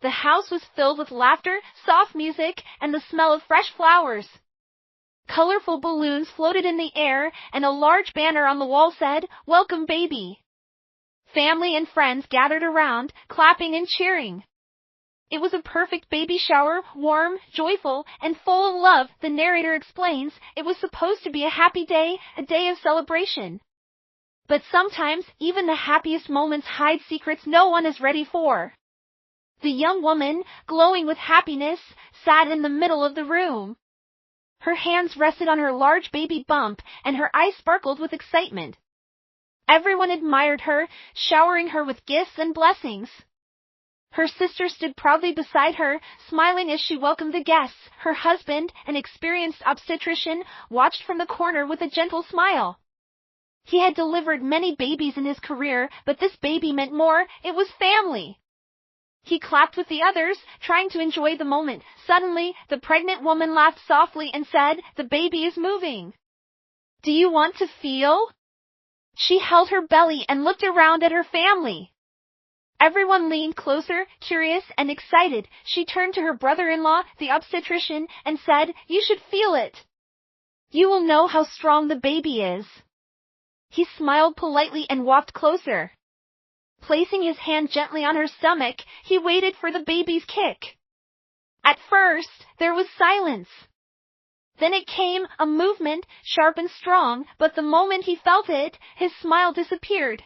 The house was filled with laughter, soft music, and the smell of fresh flowers. Colorful balloons floated in the air, and a large banner on the wall said, "Welcome, baby." Family and friends gathered around, clapping and cheering. It was a perfect baby shower, warm, joyful, and full of love. The narrator explains, it was supposed to be a happy day, a day of celebration. But sometimes, even the happiest moments hide secrets no one is ready for. The young woman, glowing with happiness, sat in the middle of the room. Her hands rested on her large baby bump, and her eyes sparkled with excitement. Everyone admired her, showering her with gifts and blessings. Her sister stood proudly beside her, smiling as she welcomed the guests. Her husband, an experienced obstetrician, watched from the corner with a gentle smile. He had delivered many babies in his career, but this baby meant more. It was family. He clapped with the others, trying to enjoy the moment. Suddenly, the pregnant woman laughed softly and said, "The baby is moving. Do you want to feel?" She held her belly and looked around at her family. Everyone leaned closer, curious and excited. She turned to her brother-in-law, the obstetrician, and said, "You should feel it. You will know how strong the baby is." He smiled politely and walked closer. Placing his hand gently on her stomach, he waited for the baby's kick. At first, there was silence. Then it came, a movement, sharp and strong, but the moment he felt it, his smile disappeared.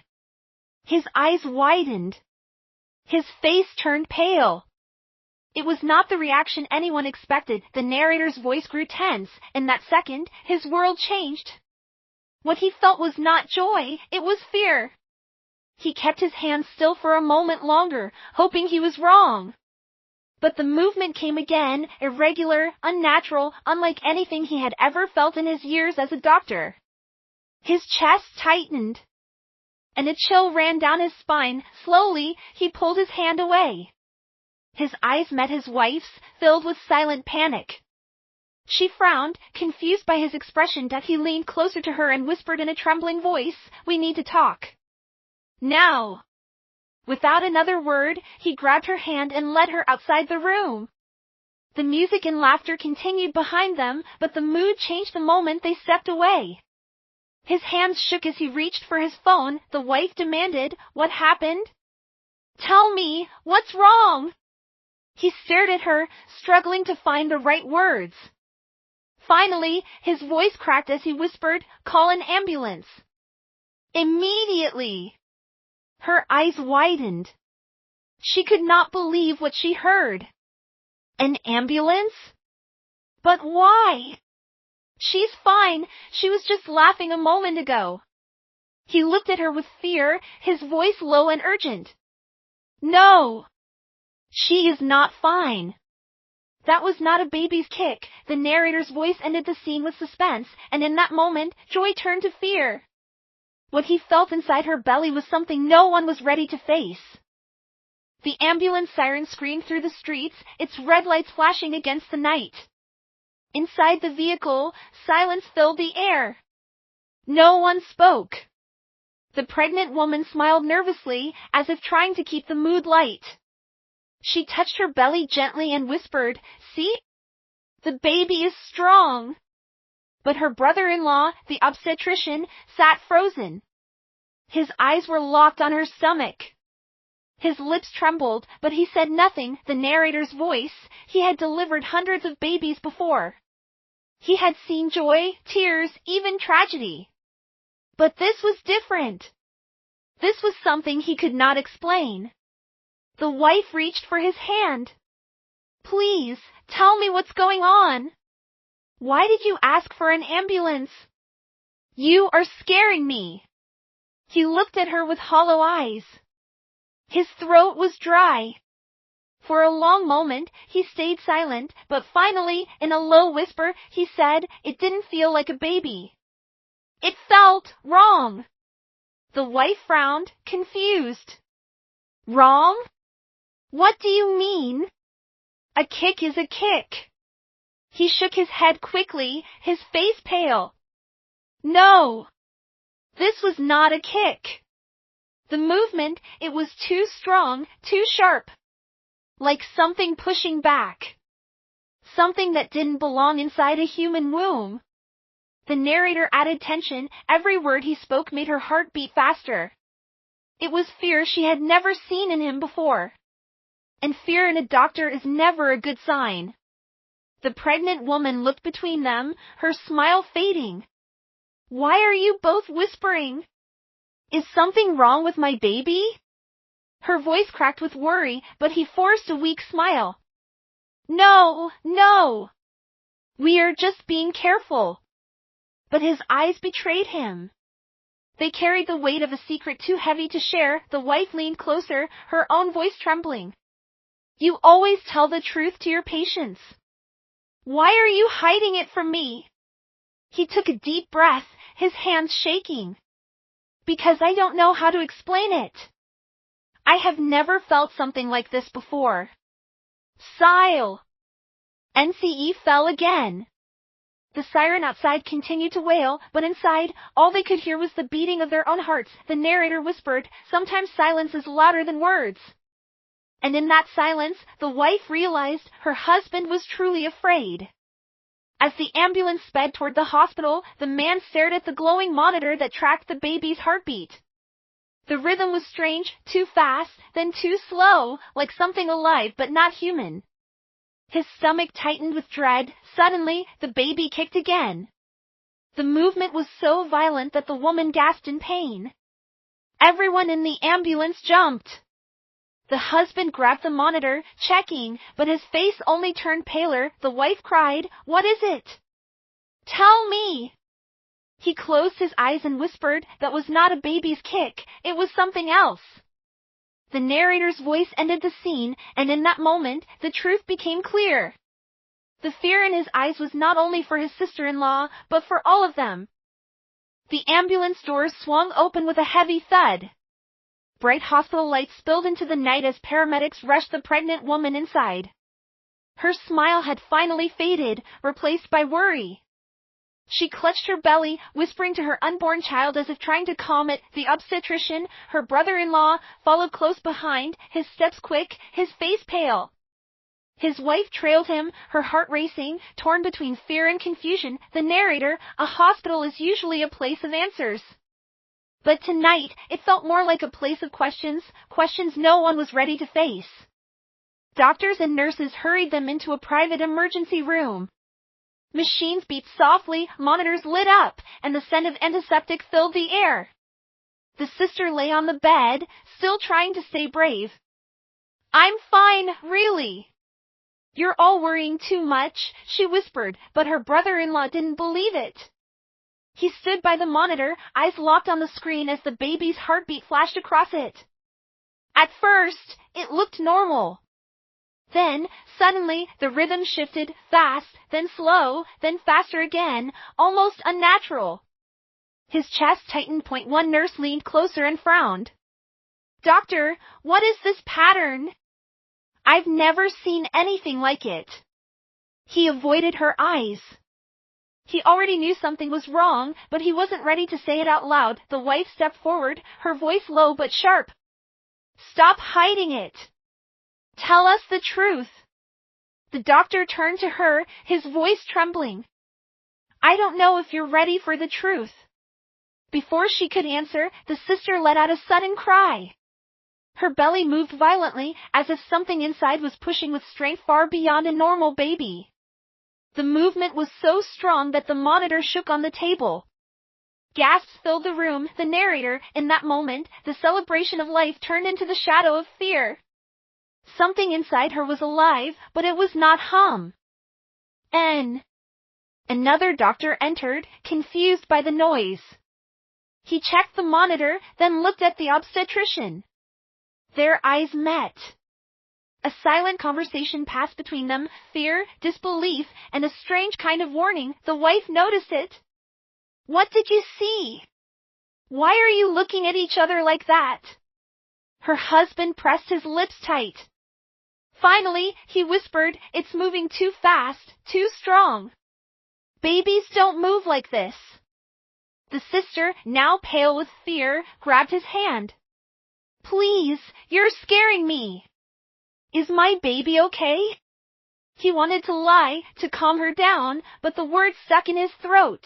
His eyes widened. His face turned pale. It was not the reaction anyone expected. The narrator's voice grew tense. In that second, his world changed. What he felt was not joy, it was fear. He kept his hands still for a moment longer, hoping he was wrong. But the movement came again, irregular, unnatural, unlike anything he had ever felt in his years as a doctor. His chest tightened, and a chill ran down his spine. Slowly, he pulled his hand away. His eyes met his wife's, filled with silent panic. She frowned, confused by his expression. He leaned closer to her and whispered in a trembling voice, "We need to talk. Now." Without another word, he grabbed her hand and led her outside the room. The music and laughter continued behind them, but the mood changed the moment they stepped away. His hands shook as he reached for his phone. The wife demanded, "What happened? Tell me, what's wrong?" He stared at her, struggling to find the right words. Finally, his voice cracked as he whispered, "Call an ambulance. Immediately." Her eyes widened. She could not believe what she heard. An ambulance? But why? "She's fine. She was just laughing a moment ago." He looked at her with fear, his voice low and urgent. "No. She is not fine." That was not a baby's kick. The narrator's voice ended the scene with suspense, and in that moment, joy turned to fear. What he felt inside her belly was something no one was ready to face. The ambulance siren screamed through the streets, its red lights flashing against the night. Inside the vehicle, silence filled the air. No one spoke. The pregnant woman smiled nervously, as if trying to keep the mood light. She touched her belly gently and whispered, "See? The baby is strong." But her brother-in-law, the obstetrician, sat frozen. His eyes were locked on her stomach. His lips trembled, but he said nothing. The narrator's voice, he had delivered hundreds of babies before. He had seen joy, tears, even tragedy. But this was different. This was something he could not explain. The wife reached for his hand. "Please, tell me what's going on. Why did you ask for an ambulance? You are scaring me." He looked at her with hollow eyes. His throat was dry. For a long moment, he stayed silent, but finally, in a low whisper, he said, "It didn't feel like a baby. It felt wrong." The wife frowned, confused. "Wrong? What do you mean?" "A kick is a kick." He shook his head quickly, his face pale. "No. This was not a kick. The movement, it was too strong, too sharp. like something pushing back. Something that didn't belong inside a human womb. The narrator added tension. Every word he spoke made her heart beat faster. It was fear she had never seen in him before. And fear in a doctor is never a good sign. The pregnant woman looked between them, her smile fading. Why are you both whispering? Is something wrong with my baby? Her voice cracked with worry, but he forced a weak smile. No, no. We are just being careful. But his eyes betrayed him. They carried the weight of a secret too heavy to share. The wife leaned closer, her own voice trembling. You always tell the truth to your patients. Why are you hiding it from me? He took a deep breath, his hands shaking. Because I don't know how to explain it. I have never felt something like this before. Sigh. NCE fell again. The siren outside continued to wail, but inside, all they could hear was the beating of their own hearts. The narrator whispered, sometimes silence is louder than words. And in that silence, the wife realized her husband was truly afraid. As the ambulance sped toward the hospital, the man stared at the glowing monitor that tracked the baby's heartbeat. The rhythm was strange, too fast, then too slow, like something alive but not human. His stomach tightened with dread. Suddenly, the baby kicked again. The movement was so violent that the woman gasped in pain. Everyone in the ambulance jumped. The husband grabbed the monitor, checking, but his face only turned paler. The wife cried, What is it? Tell me! He closed his eyes and whispered, That was not a baby's kick, it was something else. The narrator's voice ended the scene, and in that moment, the truth became clear. The fear in his eyes was not only for his sister-in-law, but for all of them. The ambulance doors swung open with a heavy thud. Bright hospital lights spilled into the night as paramedics rushed the pregnant woman inside. Her smile had finally faded, replaced by worry. She clutched her belly, whispering to her unborn child as if trying to calm it. The obstetrician, her brother-in-law, followed close behind, his steps quick, his face pale. His wife trailed him, her heart racing, torn between fear and confusion. The narrator, a hospital is usually a place of answers. But tonight, it felt more like a place of questions, questions no one was ready to face. Doctors and nurses hurried them into a private emergency room. Machines beeped softly, monitors lit up, and the scent of antiseptic filled the air. The sister lay on the bed, still trying to stay brave. I'm fine, really. You're all worrying too much, she whispered, but her brother-in-law didn't believe it. He stood by the monitor, eyes locked on the screen as the baby's heartbeat flashed across it. At first, it looked normal. Then, suddenly, the rhythm shifted, fast, then slow, then faster again, almost unnatural. His chest tightened. One nurse leaned closer and frowned. Doctor, what is this pattern? I've never seen anything like it. He avoided her eyes. He already knew something was wrong, but he wasn't ready to say it out loud. The wife stepped forward, her voice low but sharp. Stop hiding it. Tell us the truth. The doctor turned to her, his voice trembling. I don't know if you're ready for the truth. Before she could answer, the sister let out a sudden cry. Her belly moved violently, as if something inside was pushing with strength far beyond a normal baby. The movement was so strong that the monitor shook on the table. Gasps filled the room. The narrator, in that moment, the celebration of life turned into the shadow of fear. Something inside her was alive, but it was not hum. Another doctor entered, confused by the noise. He checked the monitor, then looked at the obstetrician. Their eyes met. A silent conversation passed between them, fear, disbelief, and a strange kind of warning. The wife noticed it. What did you see? Why are you looking at each other like that? Her husband pressed his lips tight. Finally, he whispered, It's moving too fast, too strong. Babies don't move like this. The sister, now pale with fear, grabbed his hand. Please, you're scaring me. Is my baby okay? He wanted to lie, to calm her down, but the words stuck in his throat.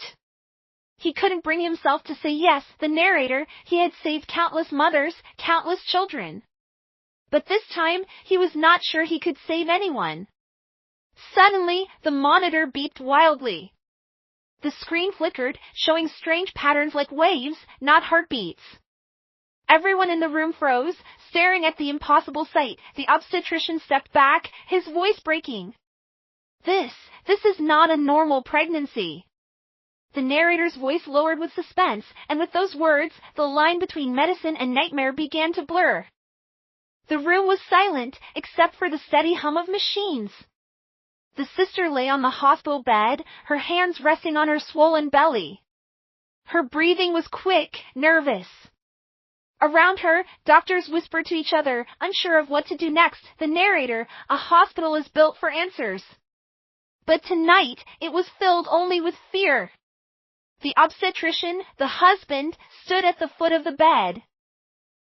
He couldn't bring himself to say yes, the narrator, he had saved countless mothers, countless children. But this time, he was not sure he could save anyone. Suddenly, the monitor beeped wildly. The screen flickered, showing strange patterns like waves, not heartbeats. Everyone in the room froze, staring at the impossible sight. The obstetrician stepped back, his voice breaking. This is not a normal pregnancy. The narrator's voice lowered with suspense, and with those words, the line between medicine and nightmare began to blur. The room was silent, except for the steady hum of machines. The sister lay on the hospital bed, her hands resting on her swollen belly. Her breathing was quick, nervous. Around her, doctors whispered to each other, unsure of what to do next. The narrator, a hospital is built for answers. But tonight, it was filled only with fear. The obstetrician, the husband, stood at the foot of the bed.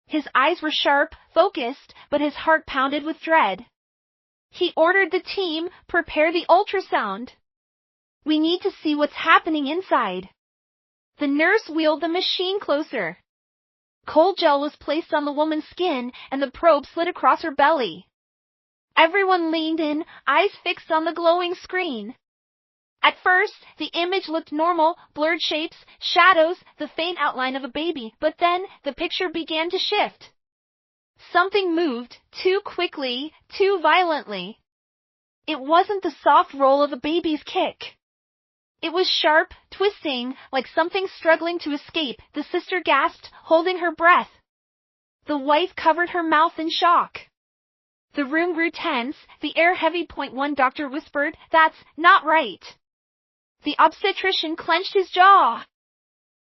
His eyes were sharp, focused, but his heart pounded with dread. He ordered the team, prepare the ultrasound. We need to see what's happening inside. The nurse wheeled the machine closer. Cold gel was placed on the woman's skin, and the probe slid across her belly. Everyone leaned in, eyes fixed on the glowing screen. At first, the image looked normal, blurred shapes, shadows, the faint outline of a baby, but then, the picture began to shift. Something moved, too quickly, too violently. It wasn't the soft roll of a baby's kick. It was sharp, twisting, like something struggling to escape. The sister gasped, holding her breath. The wife covered her mouth in shock. The room grew tense, the air heavy. One doctor whispered, "That's not right." The obstetrician clenched his jaw.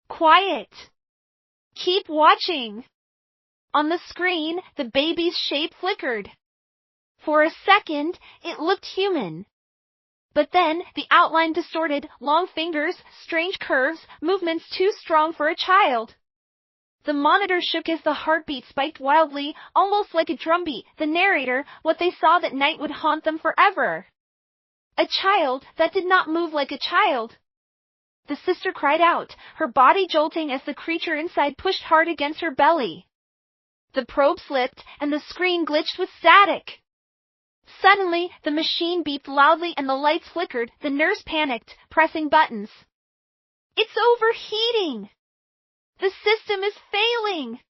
"Quiet. Keep watching." On the screen, the baby's shape flickered. For a second, it looked human. But then, the outline distorted, long fingers, strange curves, movements too strong for a child. The monitor shook as the heartbeat spiked wildly, almost like a drumbeat. The narrator, what they saw that night would haunt them forever. A child that did not move like a child. The sister cried out, her body jolting as the creature inside pushed hard against her belly. The probe slipped, and the screen glitched with static. Suddenly, the machine beeped loudly and the lights flickered. The nurse panicked, pressing buttons. "It's overheating! The system is failing!"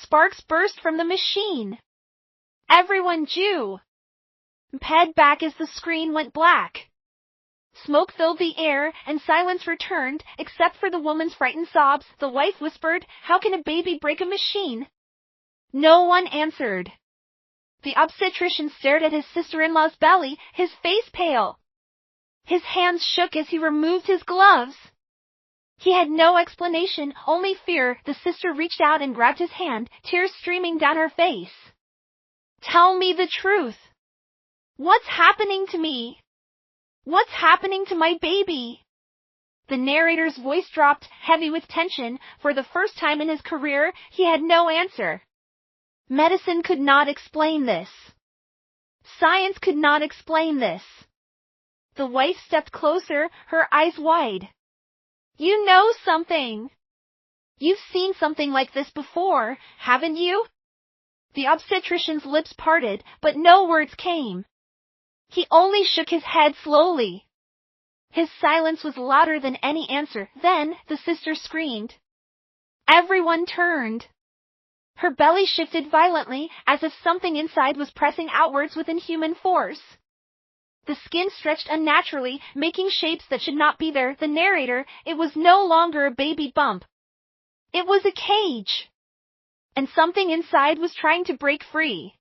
Sparks burst from the machine. Everyone drew. Ped back as the screen went black. Smoke filled the air, and silence returned, except for the woman's frightened sobs. The wife whispered, "How can a baby break a machine?" No one answered. The obstetrician stared at his sister-in-law's belly, his face pale. His hands shook as he removed his gloves. He had no explanation, only fear. The sister reached out and grabbed his hand, tears streaming down her face. "Tell me the truth. What's happening to me? What's happening to my baby?" The narrator's voice dropped, heavy with tension. For the first time in his career, he had no answer. Medicine could not explain this. Science could not explain this. The wife stepped closer, her eyes wide. "You know something. You've seen something like this before, haven't you?" The obstetrician's lips parted, but no words came. He only shook his head slowly. His silence was louder than any answer. Then, the sister screamed. Everyone turned. Her belly shifted violently, as if something inside was pressing outwards with inhuman force. The skin stretched unnaturally, making shapes that should not be there. The narrator, it was no longer a baby bump. It was a cage. And something inside was trying to break free.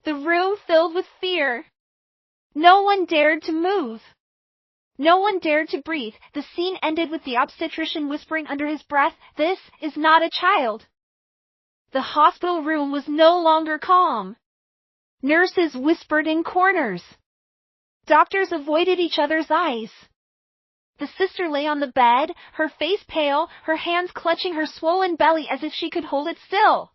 The room filled with fear. No one dared to move. No one dared to breathe. The scene ended with the obstetrician whispering under his breath, "This is not a child." The hospital room was no longer calm. Nurses whispered in corners. Doctors avoided each other's eyes. The sister lay on the bed, her face pale, her hands clutching her swollen belly as if she could hold it still.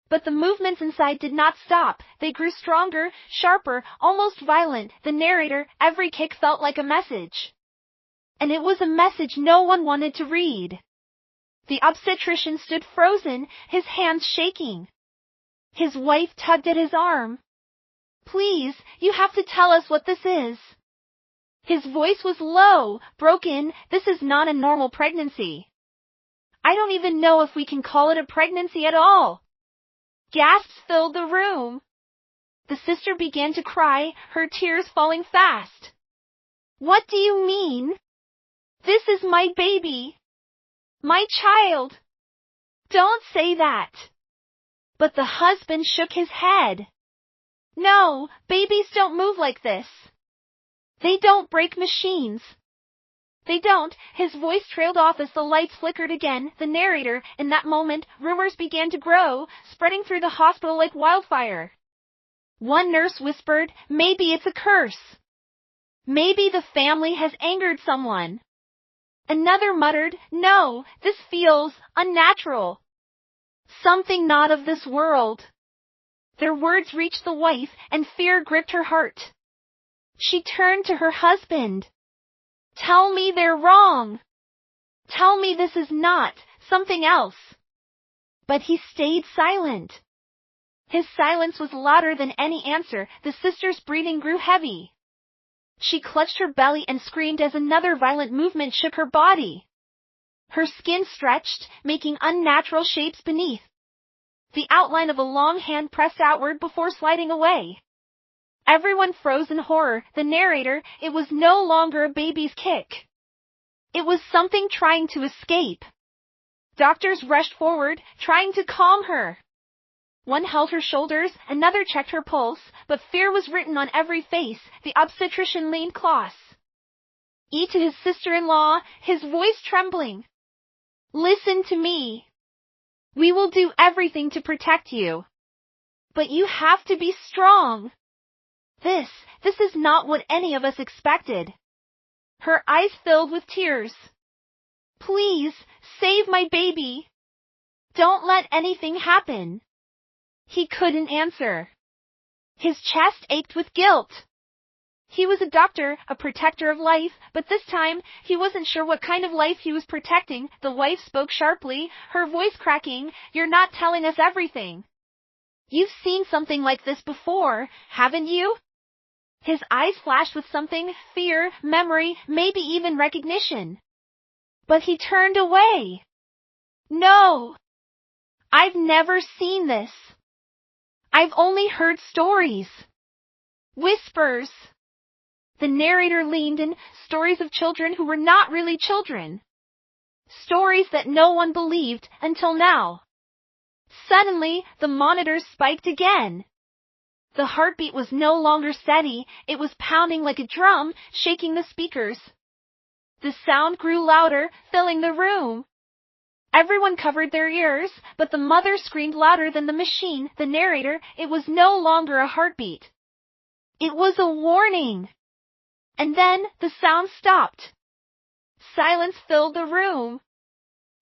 But the movements inside did not stop. They grew stronger, sharper, almost violent. The narrator, every kick felt like a message. And it was a message no one wanted to read. The obstetrician stood frozen, his hands shaking. His wife tugged at his arm. "Please, you have to tell us what this is." His voice was low, broken. "This is not a normal pregnancy. I don't even know if we can call it a pregnancy at all." Gasps filled the room. The sister began to cry, her tears falling fast. "What do you mean? This is my baby. My child. Don't say that." But the husband shook his head. "No, babies don't move like this. They don't break machines. They don't." His voice trailed off as the lights flickered again. The narrator, in that moment, rumors began to grow, spreading through the hospital like wildfire. One nurse whispered, "Maybe it's a curse. Maybe the family has angered someone." Another muttered, "No, this feels unnatural. Something not of this world." Their words reached the wife, and fear gripped her heart. She turned to her husband. "Tell me they're wrong. Tell me this is not something else." But he stayed silent. His silence was louder than any answer. The sister's breathing grew heavy. She clutched her belly and screamed as another violent movement shook her body. Her skin stretched, making unnatural shapes beneath. The outline of a long hand pressed outward before sliding away. Everyone froze in horror. The narrator, it was no longer a baby's kick. It was something trying to escape. Doctors rushed forward, trying to calm her. One held her shoulders, another checked her pulse, but fear was written on every face. The obstetrician leaned close. To his sister-in-law, his voice trembling. "Listen to me. We will do everything to protect you. But you have to be strong. This is not what any of us expected." Her eyes filled with tears. "Please, save my baby. Don't let anything happen." He couldn't answer. His chest ached with guilt. He was a doctor, a protector of life, but this time, he wasn't sure what kind of life he was protecting. The wife spoke sharply, her voice cracking, "You're not telling us everything. You've seen something like this before, haven't you?" His eyes flashed with something, fear, memory, maybe even recognition. But he turned away. "No. I've never seen this. I've only heard stories. Whispers." The narrator leaned in, stories of children who were not really children. Stories that no one believed until now. Suddenly, the monitors spiked again. The heartbeat was no longer steady, it was pounding like a drum, shaking the speakers. The sound grew louder, filling the room. Everyone covered their ears, but the mother screamed louder than the machine. The narrator, it was no longer a heartbeat. It was a warning. And then, the sound stopped. Silence filled the room.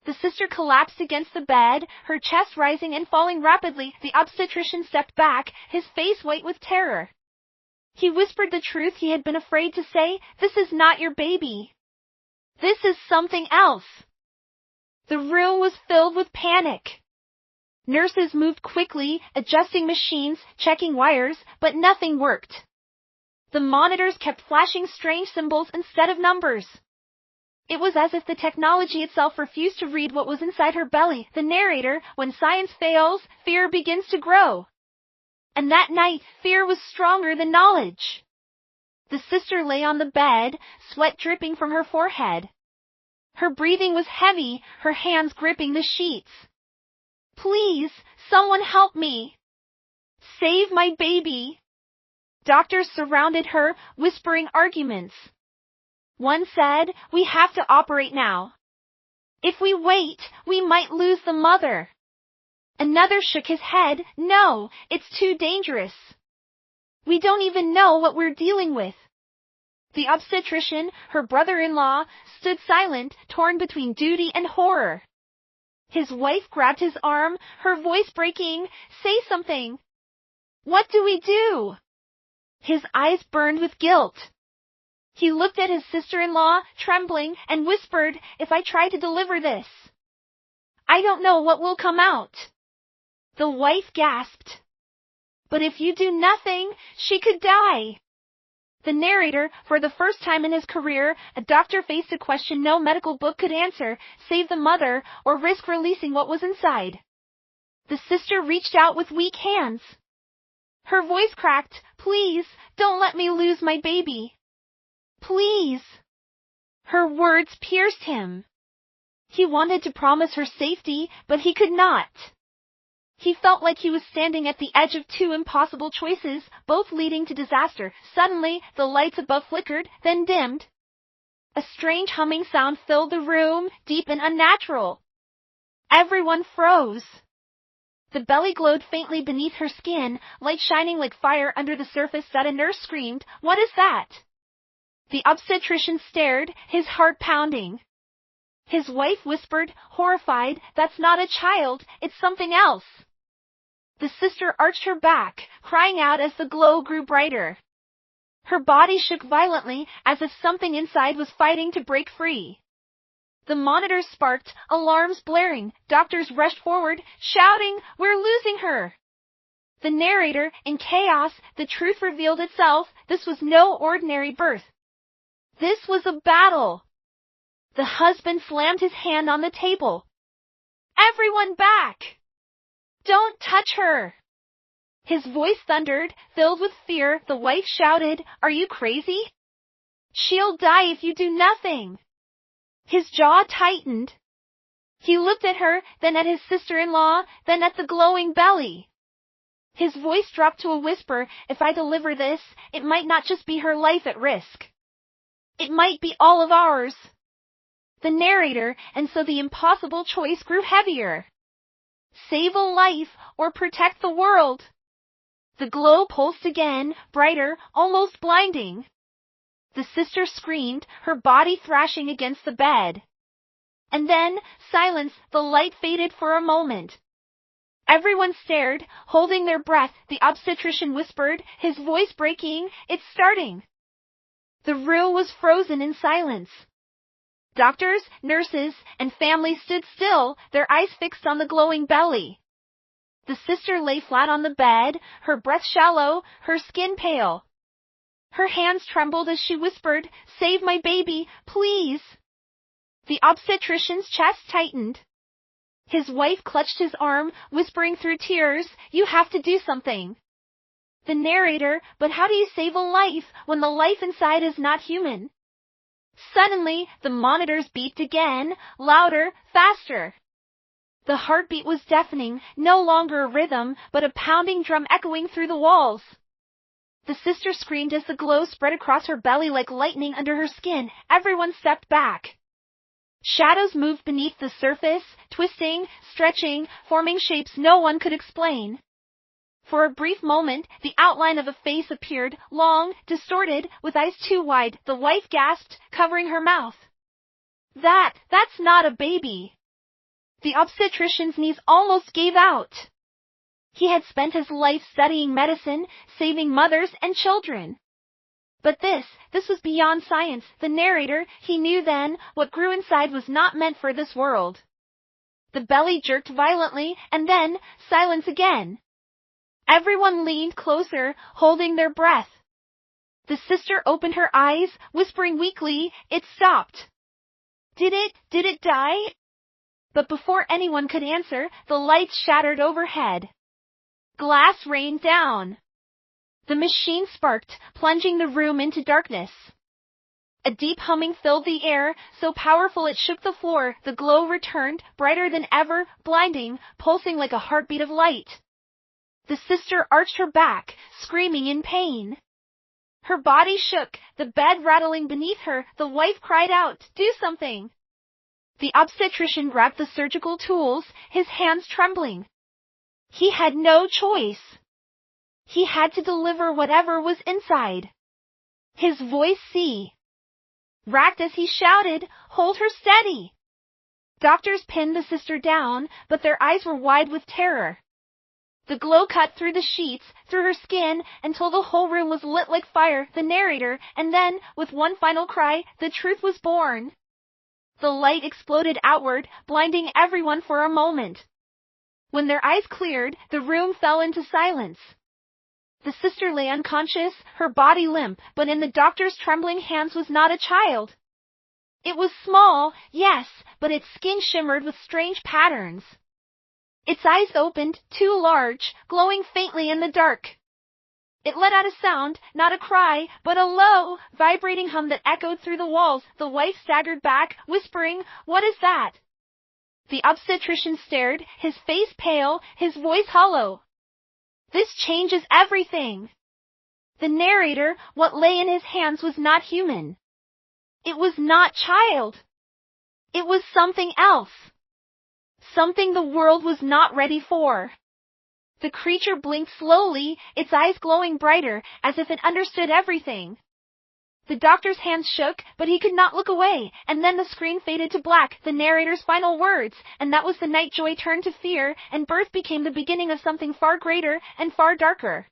The sister collapsed against the bed, her chest rising and falling rapidly. The obstetrician stepped back, his face white with terror. He whispered the truth he had been afraid to say, "This is not your baby. This is something else." The room was filled with panic. Nurses moved quickly, adjusting machines, checking wires, but nothing worked. The monitors kept flashing strange symbols instead of numbers. It was as if the technology itself refused to read what was inside her belly. The narrator, when science fails, fear begins to grow. And that night, fear was stronger than knowledge. The sister lay on the bed, sweat dripping from her forehead. Her breathing was heavy, her hands gripping the sheets. "Please, someone help me. Save my baby." Doctors surrounded her, whispering arguments. One said, "We have to operate now. If we wait, we might lose the mother." Another shook his head, "No, it's too dangerous. We don't even know what we're dealing with." The obstetrician, her brother-in-law, stood silent, torn between duty and horror. His wife grabbed his arm, her voice breaking. Say something. What do we do? His eyes burned with guilt. He looked at his sister-in-law, trembling, and whispered, if I try to deliver this, I don't know what will come out. The wife gasped. But if you do nothing, she could die. The narrator, for the first time in his career, a doctor faced a question no medical book could answer: save the mother, or risk releasing what was inside. The sister reached out with weak hands. Her voice cracked. Please, don't let me lose my baby. Please. Her words pierced him. He wanted to promise her safety, but he could not. He felt like he was standing at the edge of two impossible choices, both leading to disaster. Suddenly, the lights above flickered, then dimmed. A strange humming sound filled the room, deep and unnatural. Everyone froze. The belly glowed faintly beneath her skin, light shining like fire under the surface. That a nurse screamed, "What is that?" The obstetrician stared, his heart pounding. His wife whispered, horrified, "That's not a child, it's something else." The sister arched her back, crying out as the glow grew brighter. Her body shook violently, as if something inside was fighting to break free. The monitors sparked, alarms blaring. Doctors rushed forward, shouting, "We're losing her!" The narrator, in chaos, the truth revealed itself. This was no ordinary birth. This was a battle. The husband slammed his hand on the table. "Everyone back! Don't touch her!" His voice thundered, filled with fear. The wife shouted, "Are you crazy? She'll die if you do nothing." His jaw tightened. He looked at her, then at his sister-in-law, then at the glowing belly. His voice dropped to a whisper, "If I deliver this, it might not just be her life at risk. It might be all of ours." The narrator, and so the impossible choice grew heavier. Save a life, or protect the world. The glow pulsed again, brighter, almost blinding. The sister screamed, her body thrashing against the bed. And then, silence. The light faded for a moment. Everyone stared, holding their breath. The obstetrician whispered, his voice breaking, "It's starting." The room was frozen in silence. Doctors, nurses, and family stood still, their eyes fixed on the glowing belly. The sister lay flat on the bed, her breath shallow, her skin pale. Her hands trembled as she whispered, "Save my baby, please." The obstetrician's chest tightened. His wife clutched his arm, whispering through tears, "You have to do something." The narrator, "But how do you save a life when the life inside is not human?" Suddenly, the monitors beeped again, louder, faster. The heartbeat was deafening, no longer a rhythm, but a pounding drum echoing through the walls. The sister screamed as the glow spread across her belly like lightning under her skin. Everyone stepped back. Shadows moved beneath the surface, twisting, stretching, forming shapes no one could explain. For a brief moment, the outline of a face appeared, long, distorted, with eyes too wide. The wife gasped, covering her mouth. That's not a baby." The obstetrician's knees almost gave out. He had spent his life studying medicine, saving mothers and children. But this was beyond science. The narrator, he knew then, what grew inside was not meant for this world. The belly jerked violently, and then, silence again. Everyone leaned closer, holding their breath. The sister opened her eyes, whispering weakly, "It stopped." Did it die?" But before anyone could answer, the lights shattered overhead. Glass rained down. The machine sparked, plunging the room into darkness. A deep humming filled the air, so powerful it shook the floor. The glow returned, brighter than ever, blinding, pulsing like a heartbeat of light. The sister arched her back, screaming in pain. Her body shook, the bed rattling beneath her. The wife cried out, "Do something!" The obstetrician grabbed the surgical tools, his hands trembling. He had no choice. He had to deliver whatever was inside. His voice racked as he shouted, "Hold her steady! Doctors pinned the sister down, but their eyes were wide with terror. The glow cut through the sheets, through her skin, until the whole room was lit like fire, the narrator, and then, with one final cry, the truth was born. The light exploded outward, blinding everyone for a moment. When their eyes cleared, the room fell into silence. The sister lay unconscious, her body limp, but in the doctor's trembling hands was not a child. It was small, yes, but its skin shimmered with strange patterns. Its eyes opened, too large, glowing faintly in the dark. It let out a sound, not a cry, but a low, vibrating hum that echoed through the walls. The wife staggered back, whispering, "What is that?" The obstetrician stared, his face pale, his voice hollow. "This changes everything." The narrator, what lay in his hands was not human. It was not child. It was something else. Something the world was not ready for. The creature blinked slowly, its eyes glowing brighter, as if it understood everything. The doctor's hands shook, but he could not look away, and then the screen faded to black, the narrator's final words, and that was the night joy turned to fear, and birth became the beginning of something far greater and far darker.